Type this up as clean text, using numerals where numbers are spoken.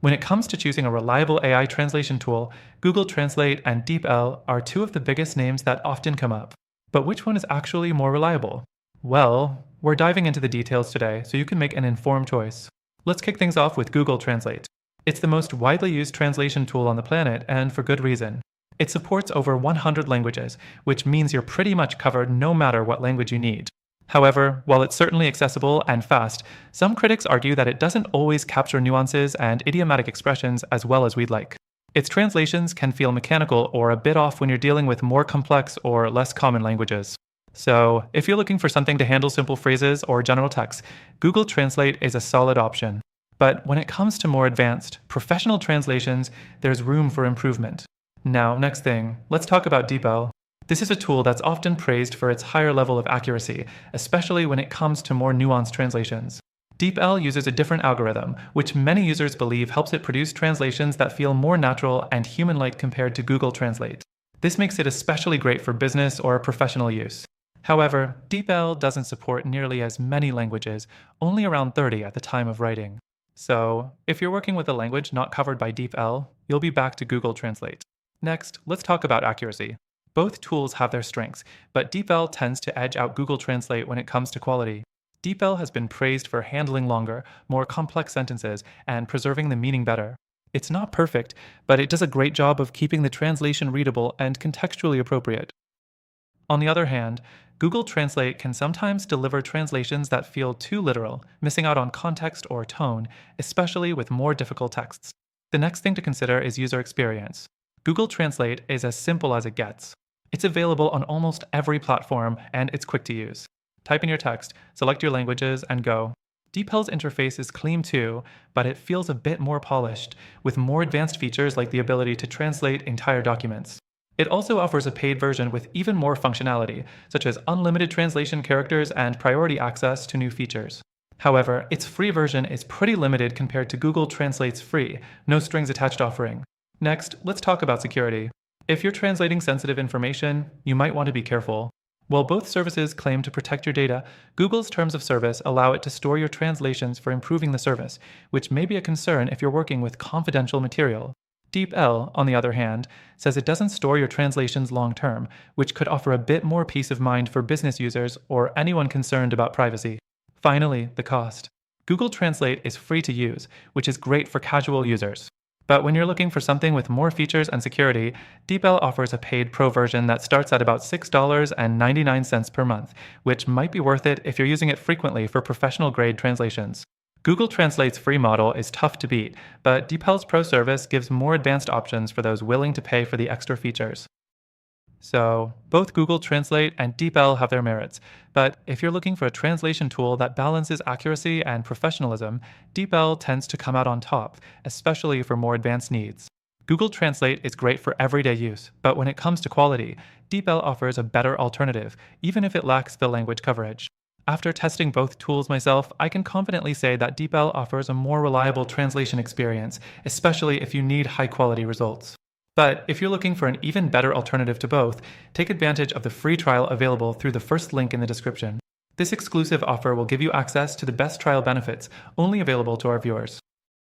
When it comes to choosing a reliable AI translation tool, Google Translate and DeepL are two of the biggest names that often come up. But which one is actually more reliable? Well, we're diving into the details today so you can make an informed choice. Let's kick things off with Google Translate. It's the most widely used translation tool on the planet, and for good reason. It supports over 100 languages, which means you're pretty much covered no matter what language you need. However, while it's certainly accessible and fast, some critics argue that it doesn't always capture nuances and idiomatic expressions as well as we'd like. Its translations can feel mechanical or a bit off when you're dealing with more complex or less common languages. So, if you're looking for something to handle simple phrases or general text, Google Translate is a solid option. But when it comes to more advanced, professional translations, there's room for improvement. Now, next thing, let's talk about DeepL. This is a tool that's often praised for its higher level of accuracy, especially when it comes to more nuanced translations. DeepL uses a different algorithm, which many users believe helps it produce translations that feel more natural and human-like compared to Google Translate. This makes it especially great for business or professional use. However, DeepL doesn't support nearly as many languages, only around 30 at the time of writing. So, if you're working with a language not covered by DeepL, you'll be back to Google Translate. Next, let's talk about accuracy. Both tools have their strengths, but DeepL tends to edge out Google Translate when it comes to quality. DeepL has been praised for handling longer, more complex sentences and preserving the meaning better. It's not perfect, but it does a great job of keeping the translation readable and contextually appropriate. On the other hand, Google Translate can sometimes deliver translations that feel too literal, missing out on context or tone, especially with more difficult texts. The next thing to consider is user experience. Google Translate is as simple as it gets. It's available on almost every platform, and it's quick to use. Type in your text, select your languages, and go. DeepL's interface is clean too, but it feels a bit more polished, with more advanced features like the ability to translate entire documents. It also offers a paid version with even more functionality, such as unlimited translation characters and priority access to new features. However, its free version is pretty limited compared to Google Translate's free, no strings attached offering. Next, let's talk about security. If you're translating sensitive information, you might want to be careful. While both services claim to protect your data, Google's terms of service allow it to store your translations for improving the service, which may be a concern if you're working with confidential material. DeepL, on the other hand, says it doesn't store your translations long-term, which could offer a bit more peace of mind for business users or anyone concerned about privacy. Finally, the cost. Google Translate is free to use, which is great for casual users. But when you're looking for something with more features and security, DeepL offers a paid pro version that starts at about $6.99 per month, which might be worth it if you're using it frequently for professional-grade translations. Google Translate's free model is tough to beat, but DeepL's Pro service gives more advanced options for those willing to pay for the extra features. So, both Google Translate and DeepL have their merits, but if you're looking for a translation tool that balances accuracy and professionalism, DeepL tends to come out on top, especially for more advanced needs. Google Translate is great for everyday use, but when it comes to quality, DeepL offers a better alternative, even if it lacks the language coverage. After testing both tools myself, I can confidently say that DeepL offers a more reliable translation experience, especially if you need high-quality results. But if you're looking for an even better alternative to both, take advantage of the free trial available through the first link in the description. This exclusive offer will give you access to the best trial benefits, only available to our viewers.